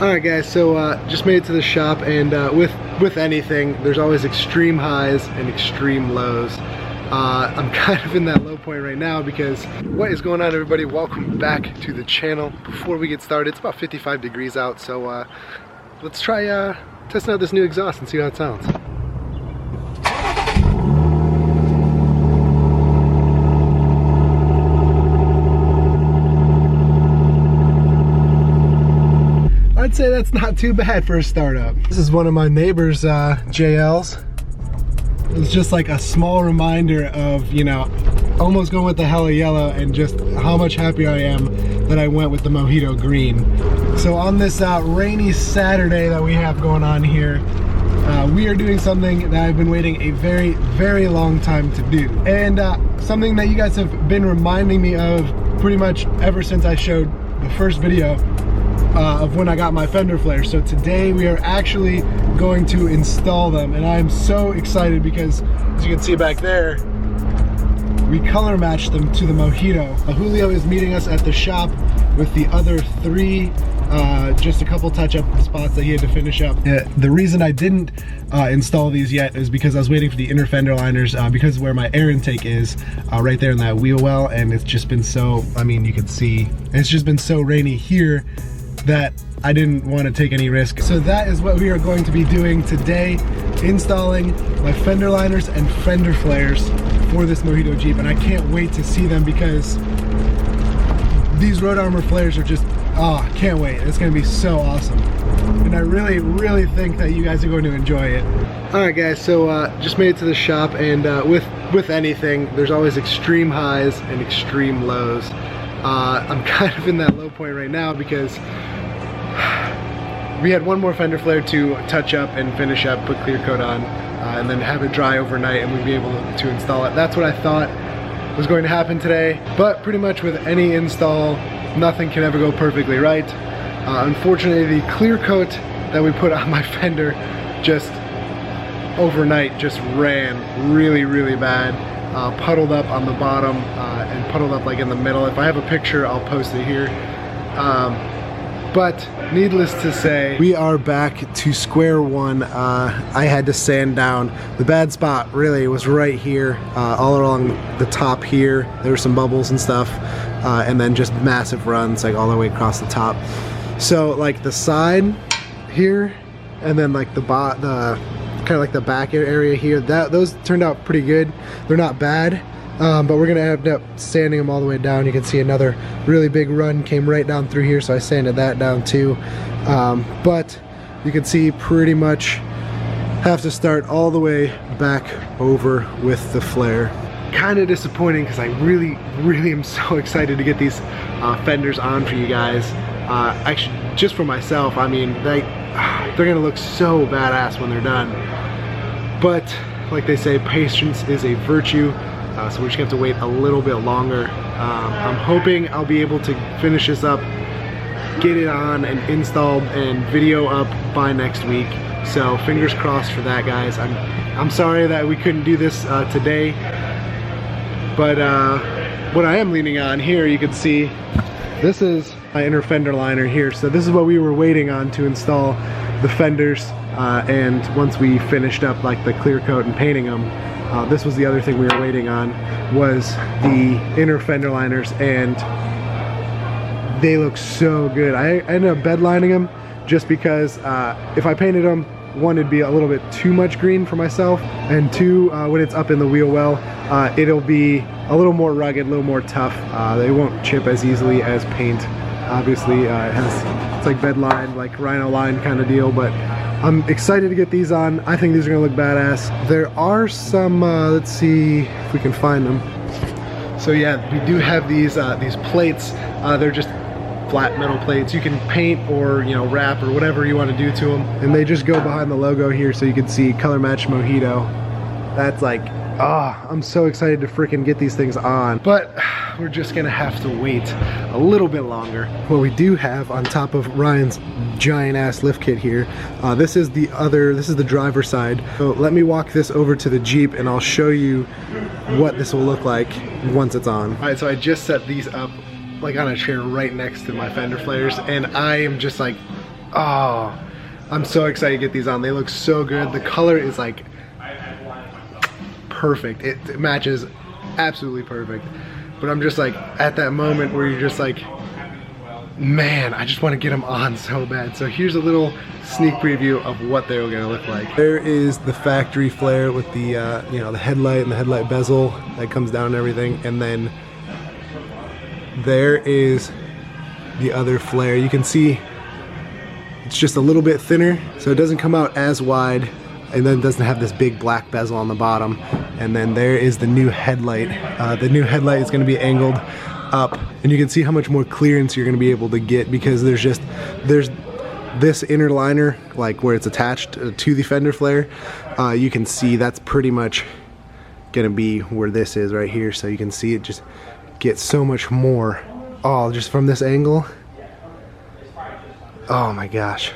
Alright guys, so just made it to the shop, and with anything, there's always extreme highs and extreme lows. I'm kind of in that low point right now because what is going on, everybody? Welcome back to the channel. Before we get started, it's about 55 degrees out, so let's try testing out this new exhaust and see how it sounds. I'd say that's not too bad for a startup. This is one of my neighbor's JLs. It's just like a small reminder of, you know, almost going with the hella yellow and just how much happier I am that I went with the Mojito green. So on this rainy Saturday that we have going on here, we are doing something that I've been waiting a very, very long time to do. And something that you guys have been reminding me of pretty much ever since I showed the first video of when I got my Fender flares. So today we are actually going to install them, and I am so excited because, as you can see back there, we color matched them to the Mojito. Julio is meeting us at the shop with the other three, just a couple touch-up spots that he had to finish up. The reason I didn't install these yet is because I was waiting for the inner fender liners, because of where my air intake is, right there in that wheel well, and it's just been so, I mean, you can see, it's just been so rainy here that I didn't want to take any risk. So that is what we are going to be doing today, installing my fender liners and fender flares for this Mojito Jeep, and I can't wait to see them because these Road Armor flares are just, I can't wait. It's going to be so awesome, and I really, really think that you guys are going to enjoy it. Alright guys, so just made it to the shop, and with anything, there's always extreme highs and extreme lows. I'm kind of in that low point right now because we had one more fender flare to touch up and finish up, put clear coat on, and then have it dry overnight, and we'd be able to install it. That's what I thought was going to happen today, but pretty much with any install, nothing can ever go perfectly right. Unfortunately, the clear coat that we put on my Fender just overnight just ran really, really bad. Puddled up on the bottom and puddled up like in the middle. If I have a picture, I'll post it here. But needless to say, we are back to square one. I had to sand down. The bad spot really was right here, all along the top here. There were some bubbles and stuff, and then just massive runs like all the way across the top. So like the side here, and then like the kind of like the back area here, those turned out pretty good. They're not bad, but we're gonna end up sanding them all the way down. You can see another really big run came right down through here, so I sanded that down too. But you can see pretty much have to start all the way back over with the flare. Kind of disappointing because I really, really am so excited to get these fenders on for you guys. Actually, just for myself, I mean, they're gonna look so badass when they're done. But like they say, patience is a virtue, so we're just gonna have to wait a little bit longer. I'm hoping I'll be able to finish this up, get it on and installed and video up by next week. So fingers crossed for that, guys. I'm sorry that we couldn't do this today, but what I am leaning on here, you can see, this is my inner fender liner here. So this is what we were waiting on to install the fenders, and once we finished up like the clear coat and painting them, this was the other thing we were waiting on, was the inner fender liners, and they look so good. I ended up bed lining them just because if I painted them, one, it'd be a little bit too much green for myself, and two, when it's up in the wheel well, it'll be a little more rugged, a little more tough. They won't chip as easily as paint. Obviously, it's like bed line, like rhino line kind of deal, but I'm excited to get these on. I think these are gonna look badass. There are some, let's see if we can find them. So yeah, we do have these plates. They're just flat metal plates. You can paint or, you know, wrap or whatever you want to do to them, and they just go behind the logo here, so you can see color match Mojito. That's like, I'm so excited to freaking get these things on, but we're just gonna have to wait a little bit longer. What we do have on top of Ryan's giant ass lift kit here, this is the driver's side. So let me walk this over to the Jeep and I'll show you what this will look like once it's on. All right, so I just set these up like on a chair right next to my fender flares, and I am just like Oh, I'm so excited to get these on. They look so good. The color is like perfect. It matches absolutely perfect. But I'm just like at that moment where you're just like, man, I just want to get them on so bad. So here's a little sneak preview of what they were gonna look like. There is the factory flare with the you know, the headlight and the headlight bezel that comes down and everything, and then there is the other flare. You can see it's just a little bit thinner, so it doesn't come out as wide, and then doesn't have this big black bezel on the bottom. And then there is the new headlight. The new headlight is going to be angled up, and you can see how much more clearance you're going to be able to get, because there's this inner liner, like where it's attached to the fender flare. You can see that's pretty much going to be where this is right here, so you can see it just gets so much more. Oh, just from this angle. Oh my gosh.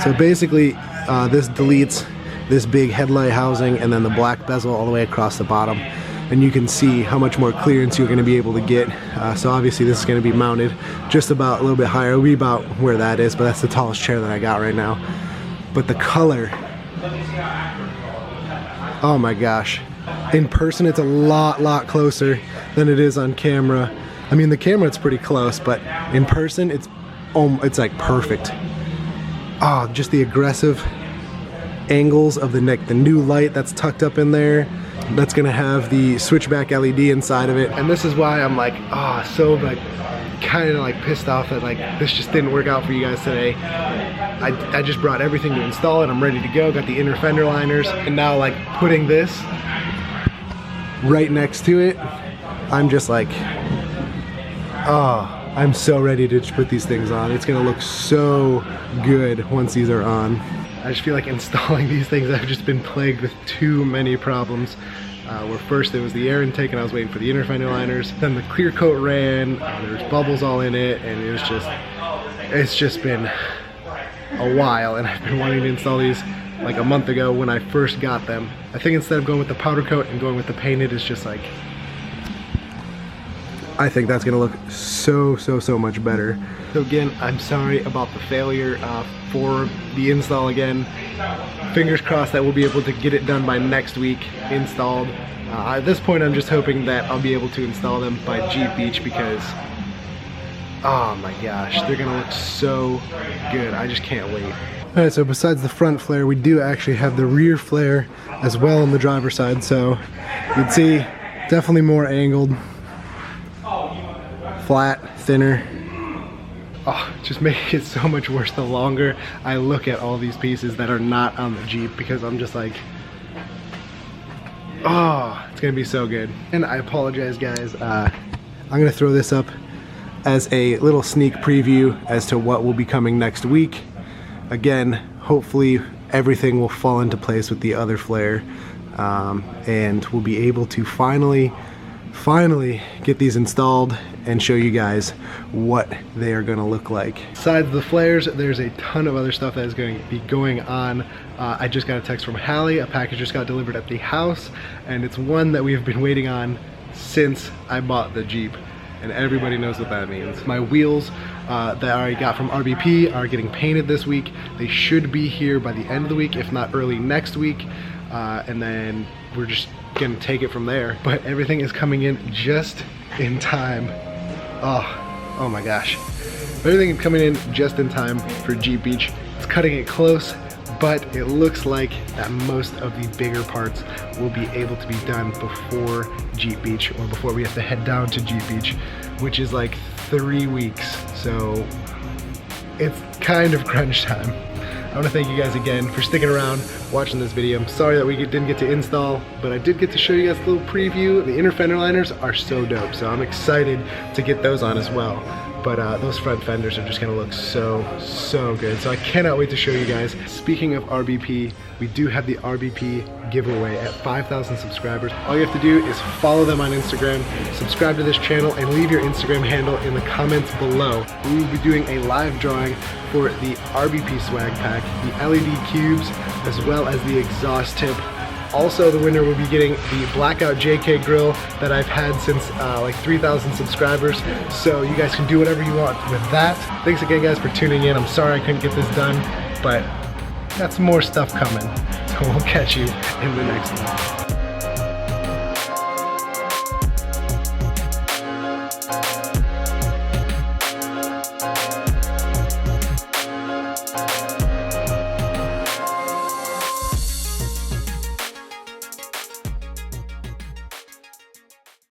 So basically this deletes this big headlight housing and then the black bezel all the way across the bottom, and you can see how much more clearance you're going to be able to get. So obviously this is going to be mounted just about a little bit higher. It'll be about where that is, but that's the tallest chair that I got right now. But the color, oh my gosh. In person it's a lot closer than it is on camera. I mean, the camera it's pretty close, but in person it's like perfect. Oh, just the aggressive angles of the neck, the new light that's tucked up in there, that's gonna have the switchback LED inside of it. And this is why I'm like, so like kind of like pissed off that like this just didn't work out for you guys today. I just brought everything to install it. I'm ready to go, got the inner fender liners, and now like putting this right next to it, I'm just like, I'm so ready to just put these things on. It's gonna look so good once these are on. I just feel like installing these things, I've just been plagued with too many problems. Where first it was the air intake and I was waiting for the inner fender liners. Then the clear coat ran, there's bubbles all in it, and it's just been a while, and I've been wanting to install these like a month ago when I first got them. I think instead of going with the powder coat and going with the painted, it's just like, I think that's gonna look so much better. So again, I'm sorry about the failure for the install again. Fingers crossed that we'll be able to get it done by next week, installed. At this point, I'm just hoping that I'll be able to install them by Jeep Beach, because, oh my gosh, they're gonna look so good. I just can't wait. Alright, so besides the front flare, we do actually have the rear flare as well on the driver's side. So you'd see definitely more angled, flat, thinner. Oh, just makes it so much worse the longer I look at all these pieces that are not on the Jeep, because I'm just like, oh, it's gonna be so good. And I apologize, guys. I'm gonna throw this up as a little sneak preview as to what will be coming next week. Again, hopefully everything will fall into place with the other flare, and we'll be able to finally get these installed and show you guys what they are going to look like. Besides the flares, there's a ton of other stuff that is going to be going on. I just got a text from Hallie. A package just got delivered at the house, and it's one that we have been waiting on since I bought the Jeep, and everybody knows what that means. My wheels that I got from RBP are getting painted this week. They should be here by the end of the week, if not early next week, and then we're just gonna take it from there. But everything is coming in just in time. Oh my gosh. Everything is coming in just in time for Jeep Beach. It's cutting it close, but it looks like that most of the bigger parts will be able to be done before Jeep Beach, or before we have to head down to Jeep Beach, which is like 3 weeks. So it's kind of crunch time. I want to thank you guys again for sticking around, watching this video. I'm sorry that we didn't get to install, but I did get to show you guys a little preview. The inner fender liners are so dope, so I'm excited to get those on as well. But those front fenders are just gonna look so good. So I cannot wait to show you guys. Speaking of RBP, we do have the RBP giveaway at 5,000 subscribers. All you have to do is follow them on Instagram, subscribe to this channel, and leave your Instagram handle in the comments below. We will be doing a live drawing for the RBP swag pack, the LED cubes, as well as the exhaust tip Also, the winner will be getting the Blackout JK grill that I've had since like 3,000 subscribers. So you guys can do whatever you want with that. Thanks again, guys, for tuning in. I'm sorry I couldn't get this done, but got some more stuff coming. So we'll catch you in the next one.